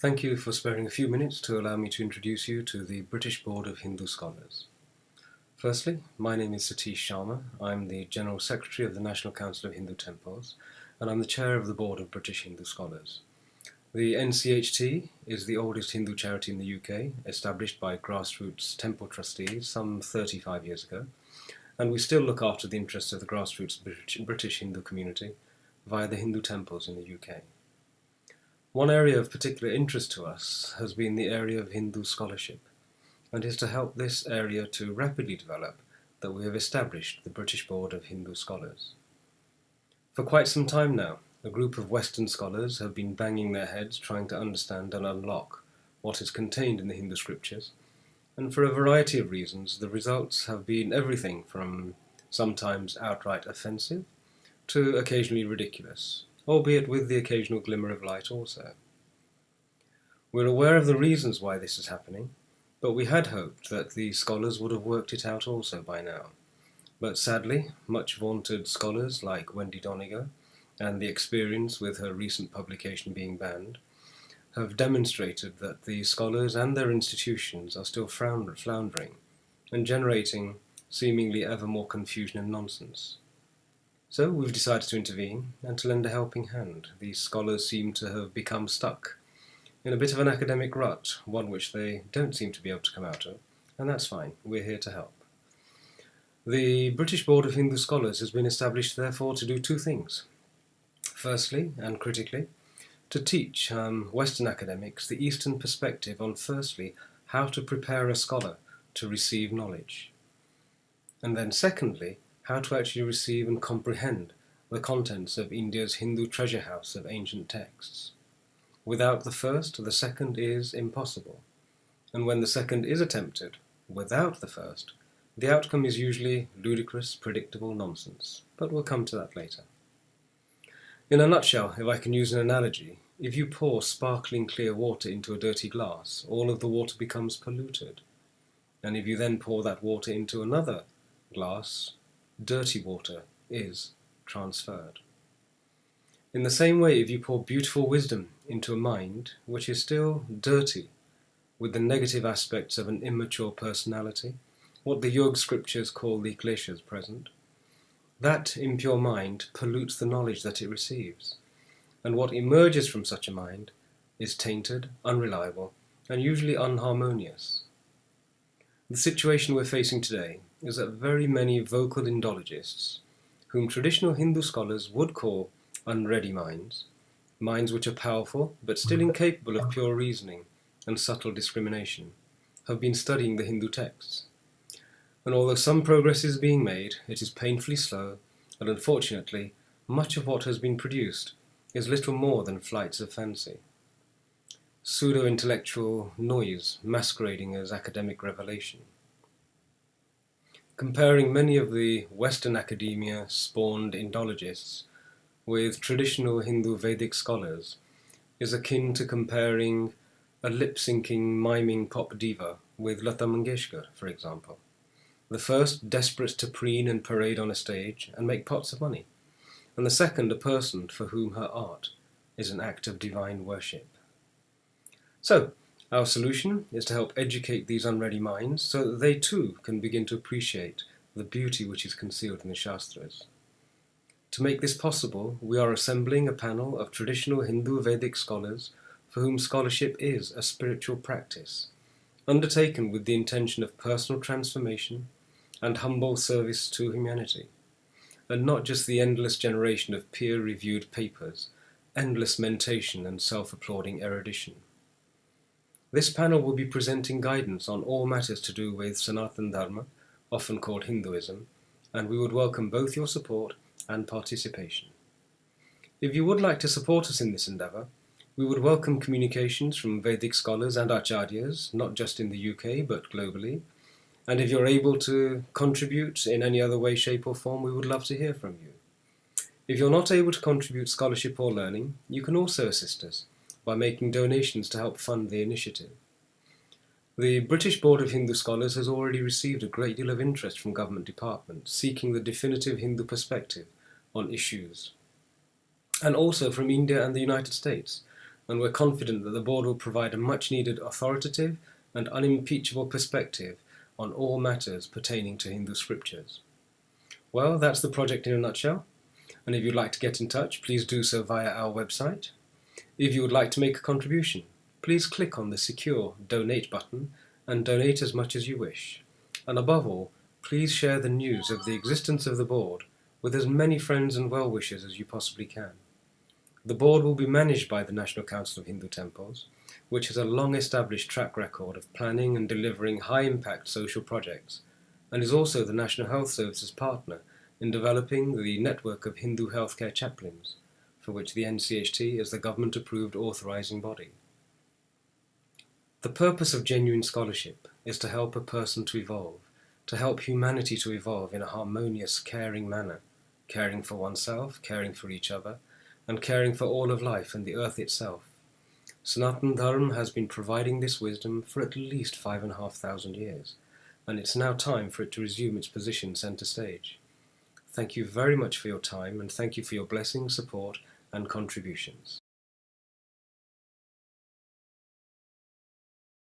Thank you for sparing a few minutes to allow me to introduce you to the British Board of Hindu Scholars. Firstly, my name is Satish Sharma. I'm the General Secretary of the National Council of Hindu Temples, and I'm the Chair of the Board of British Hindu Scholars. The NCHT is the oldest Hindu charity in the UK, established by grassroots temple trustees some 35 years ago, and we still look after the interests of the grassroots British Hindu community via the Hindu temples in the UK. One area of particular interest to us has been the area of Hindu scholarship, and it is to help this area to rapidly develop that we have established the British Board of Hindu Scholars. For quite some time now, a group of Western scholars have been banging their heads trying to understand and unlock what is contained in the Hindu scriptures, and for a variety of reasons the results have been everything from sometimes outright offensive to occasionally ridiculous, albeit with the occasional glimmer of light also. We're aware of the reasons why this is happening, but we had hoped that the scholars would have worked it out also by now. But sadly, much vaunted scholars like Wendy Doniger, and the experience with her recent publication being banned, have demonstrated that the scholars and their institutions are still floundering and generating seemingly ever more confusion and nonsense. So we've decided to intervene and to lend a helping hand. These scholars seem to have become stuck in a bit of an academic rut, one which they don't seem to be able to come out of, and that's fine, we're here to help. The British Board of Hindu Scholars has been established therefore to do two things. Firstly, and critically, to teach Western academics the Eastern perspective on firstly how to prepare a scholar to receive knowledge, and then secondly, how to actually receive and comprehend the contents of India's Hindu treasure house of ancient texts. Without the first, the second is impossible. And when the second is attempted, without the first, the outcome is usually ludicrous, predictable nonsense. But we'll come to that later. In a nutshell, if I can use an analogy, if you pour sparkling clear water into a dirty glass, all of the water becomes polluted. And if you then pour that water into another glass, dirty water is transferred. In the same way, if you pour beautiful wisdom into a mind which is still dirty with the negative aspects of an immature personality, what the Yoga scriptures call the kleshas present, that impure mind pollutes the knowledge that it receives, and what emerges from such a mind is tainted, unreliable, and usually unharmonious. The situation we're facing today is that very many vocal Indologists, whom traditional Hindu scholars would call unready minds, minds which are powerful but still incapable of pure reasoning and subtle discrimination, have been studying the Hindu texts. And although some progress is being made, it is painfully slow, and unfortunately, much of what has been produced is little more than flights of fancy. Pseudo-intellectual noise masquerading as academic revelation. Comparing many of the Western academia spawned Indologists with traditional Hindu Vedic scholars is akin to comparing a lip-syncing, miming pop diva with Lata Mangeshkar, for example. The first desperate to preen and parade on a stage and make pots of money, and the second a person for whom her art is an act of divine worship. So, our solution is to help educate these unready minds so that they too can begin to appreciate the beauty which is concealed in the Shastras. To make this possible, we are assembling a panel of traditional Hindu Vedic scholars for whom scholarship is a spiritual practice, undertaken with the intention of personal transformation and humble service to humanity, and not just the endless generation of peer-reviewed papers, endless mentation and self-applauding erudition. This panel will be presenting guidance on all matters to do with Sanatana Dharma, often called Hinduism, and we would welcome both your support and participation. If you would like to support us in this endeavour, we would welcome communications from Vedic scholars and acharyas, not just in the UK but globally, and if you're able to contribute in any other way, shape or form, we would love to hear from you. If you're not able to contribute scholarship or learning, you can also assist us by making donations to help fund the initiative. The British Board of Hindu Scholars has already received a great deal of interest from government departments seeking the definitive Hindu perspective on issues, and also from India and the United States, and we're confident that the board will provide a much-needed authoritative and unimpeachable perspective on all matters pertaining to Hindu scriptures. Well, that's the project in a nutshell, and if you'd like to get in touch, please do so via our website. If you would like to make a contribution, please click on the secure Donate button and donate as much as you wish. And above all, please share the news of the existence of the board with as many friends and well-wishers as you possibly can. The board will be managed by the National Council of Hindu Temples, which has a long-established track record of planning and delivering high-impact social projects, and is also the National Health Service's partner in developing the network of Hindu healthcare chaplains, for which the NCHT is the government-approved authorizing body. The purpose of genuine scholarship is to help a person to evolve, to help humanity to evolve in a harmonious, caring manner, caring for oneself, caring for each other, and caring for all of life and the earth itself. Sanatana Dharma has been providing this wisdom for at least 5,500 years, and it's now time for it to resume its position centre stage. Thank you very much for your time, and thank you for your blessings, support, and contributions.